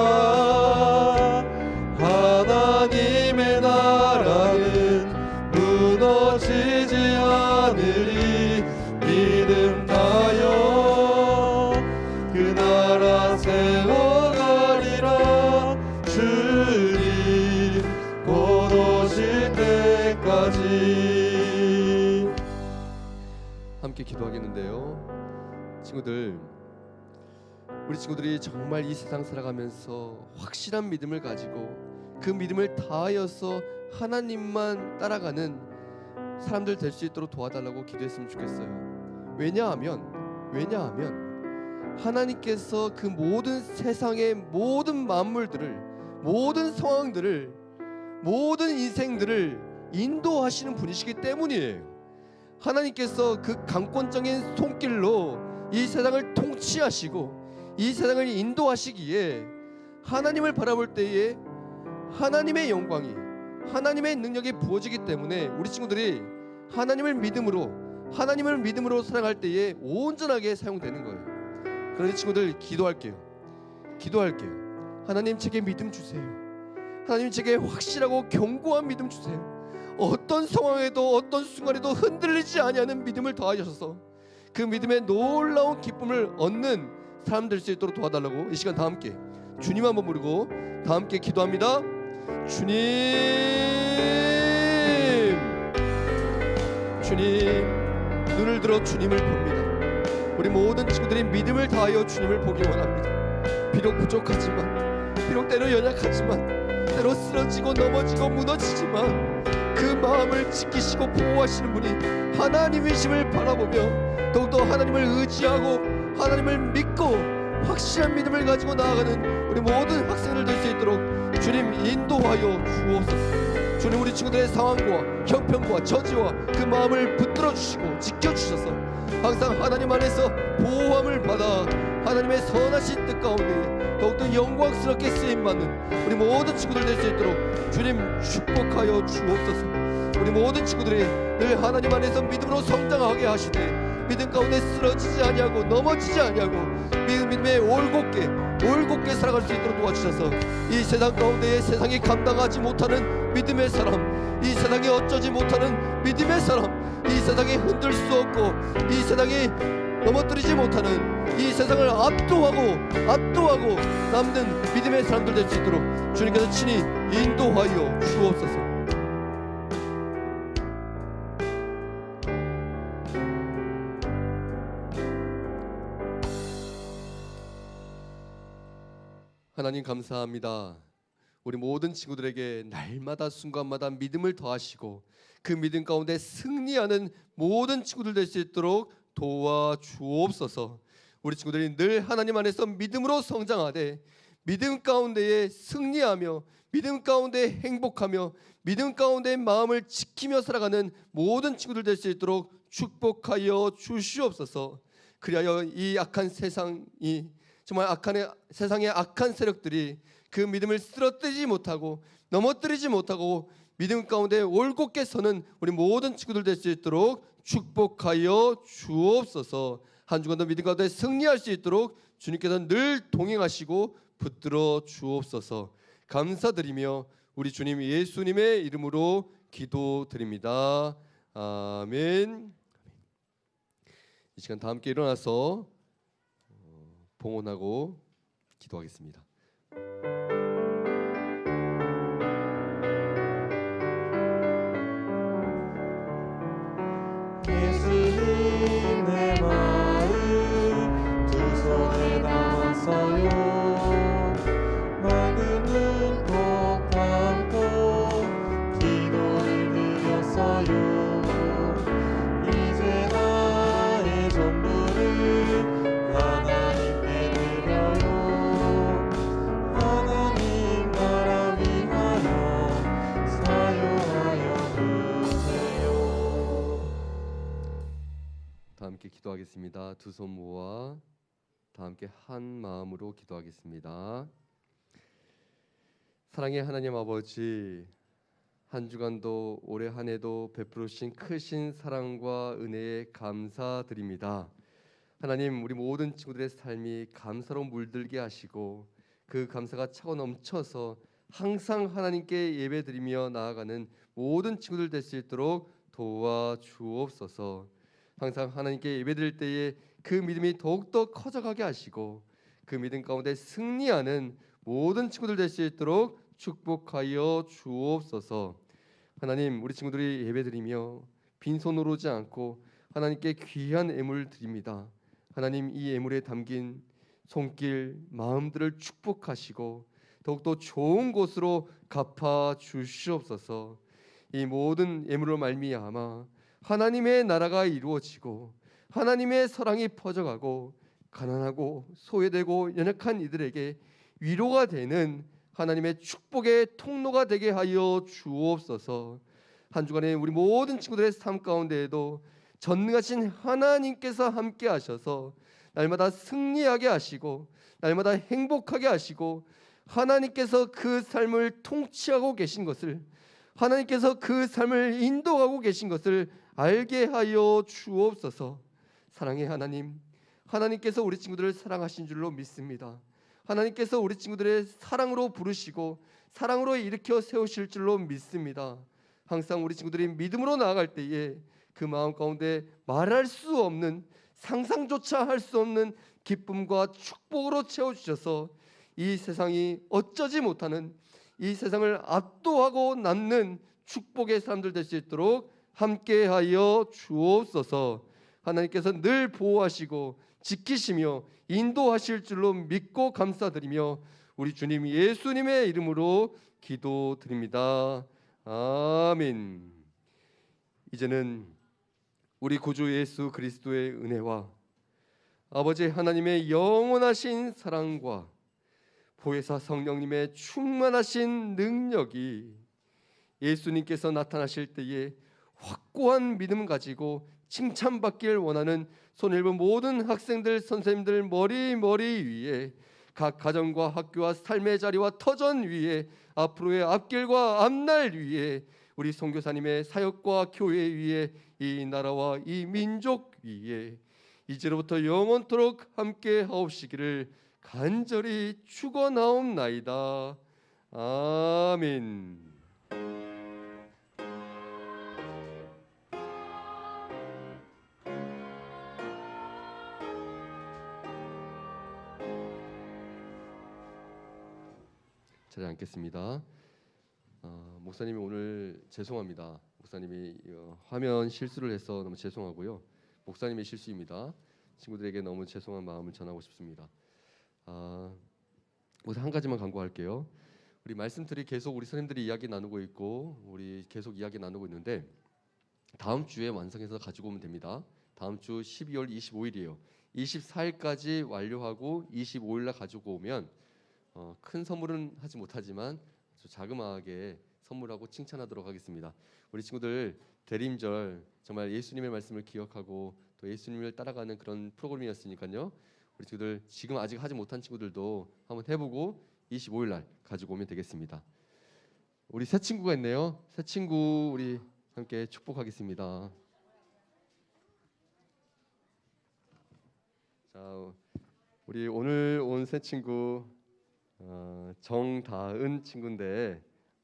Speaker 2: 하나님의 나라는 무너지지 않으리. 믿음 다하여 그 나라 세워가리라. 주님 곧 오실 때까지. 함께 기도하겠는데요. 친구들, 우리 친구들이 정말 이 세상 살아가면서 확실한 믿음을 가지고 그 믿음을 다하여서 하나님만 따라가는 사람들 될 수 있도록 도와달라고 기도했으면 좋겠어요. 왜냐하면 하나님께서 그 모든 세상의 모든 만물들을, 모든 상황들을, 모든 인생들을 인도하시는 분이시기 때문이에요. 하나님께서 그 강권적인 손길로 이 세상을 통치하시고 이 세상을 인도하시기에 하나님을 바라볼 때에 하나님의 영광이, 하나님의 능력이 부어지기 때문에 우리 친구들이 하나님을 믿음으로 사랑할 때에 온전하게 사용되는 거예요. 그러니 친구들 기도할게요. 하나님 제게 믿음 주세요. 하나님 제게 확실하고 견고한 믿음 주세요. 어떤 상황에도 어떤 순간에도 흔들리지 아니하는 믿음을 더하셔서 그 믿음의 놀라운 기쁨을 얻는 사람 될 수 있도록 도와달라고 이 시간 다 함께 주님 한번 부르고 다 함께 기도합니다. 주님, 눈을 들어 주님을 봅니다. 우리 모든 친구들이 믿음을 다하여 주님을 보기 원합니다. 비록 부족하지만, 비록 때로 연약하지만, 때로 쓰러지고 넘어지고 무너지지만 그 마음을 지키시고 보호하시는 분이 하나님이심을 바라보며 더욱더 하나님을 의지하고 하나님을 믿고 확실한 믿음을 가지고 나아가는 우리 모든 학생들 될 수 있도록 주님 인도하여 주옵소서. 주님 우리 친구들의 상황과 형편과 처지와 그 마음을 붙들어 주시고 지켜주셔서 항상 하나님 안에서 보호함을 받아 하나님의 선하신 뜻 가운데 더욱더 영광스럽게 쓰임받는 우리 모든 친구들 될 수 있도록 주님 축복하여 주옵소서. 우리 모든 친구들이 늘 하나님 안에서 믿음으로 성장하게 하시되 믿음 가운데 쓰러지지 아니하고 넘어지지 아니하고 믿음에 올곧게 살아갈 수 있도록 도와주셔서 이 세상 가운데에 세상이 감당하지 못하는 믿음의 사람, 이 세상이 어쩌지 못하는 믿음의 사람, 이 세상이 흔들 수 없고 이 세상이 넘어뜨리지 못하는 이 세상을 압도하고 남는 믿음의 사람들 될 수 있도록 주님께서 친히 인도하여 주옵소서. 하나님 감사합니다. 우리 모든 친구들에게 날마다 순간마다 믿음을 더하시고 그 믿음 가운데 승리하는 모든 친구들 될 수 있도록 도와주옵소서. 우리 친구들이 늘 하나님 안에서 믿음으로 성장하되 믿음 가운데에 승리하며 믿음 가운데 행복하며 믿음 가운데 마음을 지키며 살아가는 모든 친구들 될 수 있도록 축복하여 주시옵소서. 그리하여 이 악한 세상이 정말 세상의 악한 세력들이 그 믿음을 쓰러뜨리지 못하고 넘어뜨리지 못하고 믿음 가운데 올곧게 서는 우리 모든 친구들 될 수 있도록 축복하여 주옵소서. 한 주간도 믿음 가운데 승리할 수 있도록 주님께서 늘 동행하시고 붙들어 주옵소서. 감사드리며 우리 주님 예수님의 이름으로 기도드립니다. 아멘. 이 시간 다 함께 일어나서 봉헌하고 기도하겠습니다.
Speaker 1: 예수님 내 마음 두 손에 담았어요. 맑은 눈 꼭 감고 기도를 드렸어요. 이제 나의 전부를 하나님께 드려요. 하나님 나라 위하여 사용하여 주세요.
Speaker 2: 다 함께 기도하겠습니다. 두 손 모아 다 함께 한 마음으로 기도하겠습니다. 사랑의 하나님 아버지, 한 주간도 올해 한 해도 베풀으신 크신 사랑과 은혜에 감사드립니다. 하나님, 우리 모든 친구들의 삶이 감사로 물들게 하시고 그 감사가 차고 넘쳐서 항상 하나님께 예배드리며 나아가는 모든 친구들 될 수 있도록 도와주옵소서. 항상 하나님께 예배드릴 때에 그 믿음이 더욱더 커져가게 하시고 그 믿음 가운데 승리하는 모든 친구들 될 수 있도록 축복하여 주옵소서. 하나님, 우리 친구들이 예배드리며 빈손으로 오지 않고 하나님께 귀한 예물을 드립니다. 하나님, 이 예물에 담긴 손길, 마음들을 축복하시고 더욱더 좋은 곳으로 갚아 주시옵소서. 이 모든 예물로 말미암아 하나님의 나라가 이루어지고 하나님의 사랑이 퍼져가고 가난하고 소외되고 연약한 이들에게 위로가 되는 하나님의 축복의 통로가 되게 하여 주옵소서. 한 주간에 우리 모든 친구들의 삶 가운데에도 전능하신 하나님께서 함께 하셔서 날마다 승리하게 하시고 날마다 행복하게 하시고 하나님께서 그 삶을 통치하고 계신 것을, 하나님께서 그 삶을 인도하고 계신 것을 알게 하여 주옵소서. 사랑의 하나님, 하나님께서 우리 친구들을 사랑하신 줄로 믿습니다. 하나님께서 우리 친구들의 사랑으로 부르시고 사랑으로 일으켜 세우실 줄로 믿습니다. 항상 우리 친구들이 믿음으로 나아갈 때에 그 마음 가운데 말할 수 없는, 상상조차 할 수 없는 기쁨과 축복으로 채워주셔서 이 세상이 어쩌지 못하는, 이 세상을 압도하고 남는 축복의 사람들 될 수 있도록 함께하여 주옵소서. 하나님께서 늘 보호하시고 지키시며 인도하실 줄로 믿고 감사드리며 우리 주님 예수님의 이름으로 기도드립니다. 아멘. 이제는 우리 구주 예수 그리스도의 은혜와 아버지 하나님의 영원하신 사랑과 보혜사 성령님의 충만하신 능력이 예수님께서 나타나실 때에 확고한 믿음 가지고 칭찬받길 원하는 손일본 모든 학생들, 선생님들 머리 위에, 각 가정과 학교와 삶의 자리와 터전 위에, 앞으로의 앞길과 앞날 위에, 우리 선교사님의 사역과 교회 위에, 이 나라와 이 민족 위에 이제로부터 영원토록 함께 하옵시기를 간절히 축원하옵나이다. 아멘. 자리 앉겠습니다. 목사님이 오늘 죄송합니다. 목사님이 화면 실수를 해서 너무 죄송하고요. 목사님의 실수입니다. 친구들에게 너무 죄송한 마음을 전하고 싶습니다. 우선 한 가지만 강구할게요. 우리 말씀들이 계속 우리 선생님들이 이야기 나누고 있고 우리 계속 이야기 나누고 있는데 다음 주에 완성해서 가지고 오면 됩니다. 다음 주 12월 25일이에요. 24일까지 완료하고 25일 날 가지고 오면 큰 선물은 하지 못하지만 아주 자그마하게 선물하고 칭찬하도록 하겠습니다. 우리 친구들 대림절 정말 예수님의 말씀을 기억하고 또 예수님을 따라가는 그런 프로그램이었으니까요. 우리 친구들 지금 아직 하지 못한 친구들도 한번 해보고 25일 날 가지고 오면 되겠습니다. 우리 새 친구가 있네요. 새 친구 우리 함께 축복하겠습니다. 자, 우리 오늘 온 새 친구 정다은 친구인데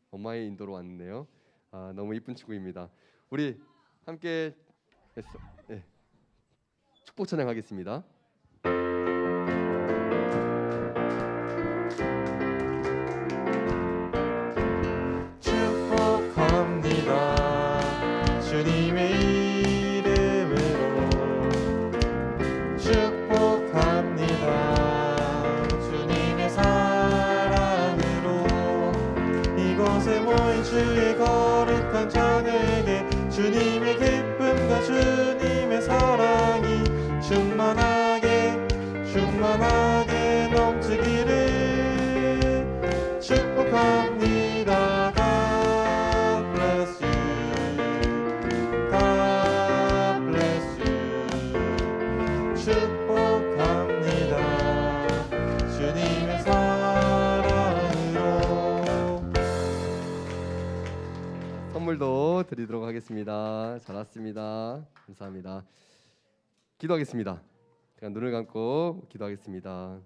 Speaker 2: 엄마의 인도로 왔네요. 너무 이쁜 친구입니다. 우리 함께 축복 찬양하겠습니다.
Speaker 1: 축복합니다. 주님의 이름으로 축복합니다. 주님의 사랑으로 이곳에 모인 주의 거룩한 자녀에게 주님의 기쁨과 주님의 사랑이 충만하게 넘치기를 축복합니다. God bless you. God bless you. 축복합니다. 주님의 사랑으로.
Speaker 2: 선물도 드리도록 하겠습니다. 잘 왔습니다. 감사합니다. 기도하겠습니다. 눈을 감고 기도하겠습니다.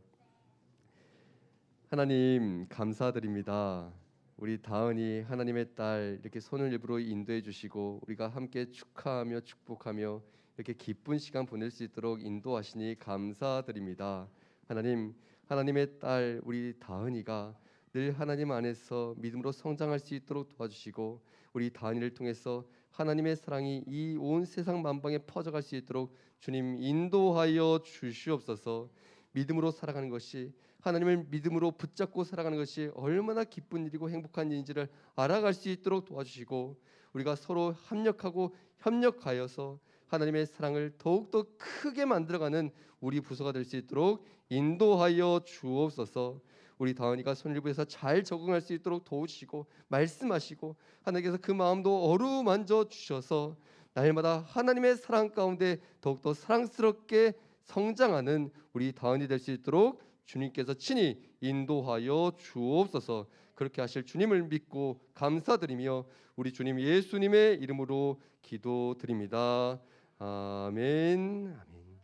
Speaker 2: 하나님 감사드립니다. 우리 다은이 하나님의 딸 이렇게 손을 입으로 인도해 주시고 우리가 함께 축하하며 축복하며 이렇게 기쁜 시간 보낼 수 있도록 인도하시니 감사드립니다. 하나님, 하나님의 딸 우리 다은이가 늘 하나님 안에서 믿음으로 성장할 수 있도록 도와주시고 우리 다은이를 통해서 하나님의 사랑이 이 온 세상 만방에 퍼져갈 수 있도록 주님 인도하여 주시옵소서. 믿음으로 살아가는 것이 하나님을 믿음으로 붙잡고 살아가는 것이 얼마나 기쁜 일이고 행복한 일인지를 알아갈 수 있도록 도와주시고 우리가 서로 협력하고 협력하여서 하나님의 사랑을 더욱더 크게 만들어가는 우리 부서가 될 수 있도록 인도하여 주옵소서. 우리 다은이가 손일부에서 잘 적응할 수 있도록 도우시고 말씀하시고 하나님께서 그 마음도 어루만져 주셔서 날마다 하나님의 사랑 가운데 더욱더 사랑스럽게 성장하는 우리 다은이 될 수 있도록 주님께서 친히 인도하여 주옵소서. 그렇게 하실 주님을 믿고 감사드리며 우리 주님 예수님의 이름으로 기도드립니다. 아멘. 아멘.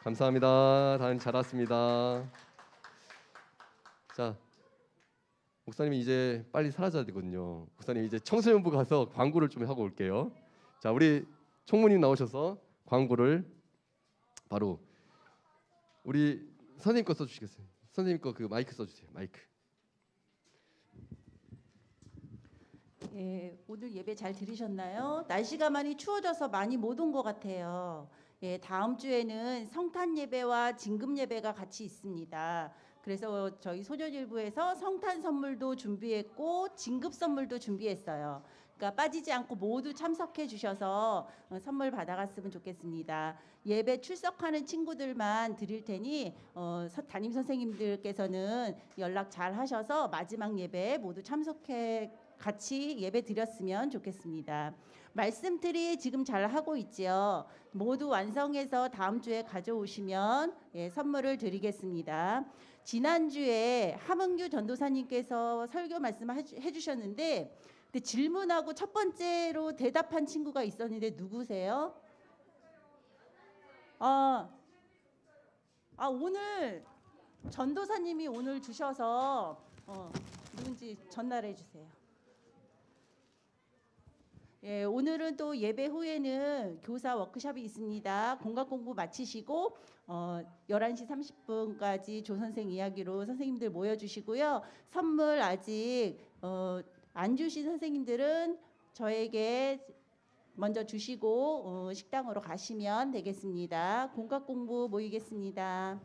Speaker 2: 감사합니다. 다은이 잘 왔습니다. 자, 목사님이 이제 빨리 사라져야 되거든요. 목사님 이제 청소년부 가서 광고를 좀 하고 올게요. 자, 우리 총무님 나오셔서 광고를 바로 우리 선생님 거 써주시겠어요? 선생님 거 그 마이크 써주세요. 마이크.
Speaker 4: 예, 오늘 예배 잘 들으셨나요? 날씨가 많이 추워져서 많이 못 온 것 같아요. 예, 다음 주에는 성탄 예배와 진금 예배가 같이 있습니다. 그래서 저희 소년일부에서 성탄 선물도 준비했고 진급 선물도 준비했어요. 그러니까 빠지지 않고 모두 참석해 주셔서 선물 받아갔으면 좋겠습니다. 예배 출석하는 친구들만 드릴 테니 담임 선생님들께서는 연락 잘 하셔서 마지막 예배 모두 참석해 같이 예배 드렸으면 좋겠습니다. 말씀들이 지금 잘 하고 있지요. 모두 완성해서 다음 주에 가져오시면 선물을 드리겠습니다. 지난주에 함은규 전도사님께서 설교 말씀해 주셨는데 근데 질문하고 첫 번째로 대답한 친구가 있었는데 누구세요? 오늘 전도사님이 오늘 주셔서 누군지 전달해 주세요. 예, 오늘은 또 예배 후에는 교사 워크숍이 있습니다. 공간 공부 마치시고 11시 30분까지 조선생 이야기로 선생님들 모여주시고요. 선물 아직 안 주신 선생님들은 저에게 먼저 주시고 식당으로 가시면 되겠습니다. 공간 공부 모이겠습니다.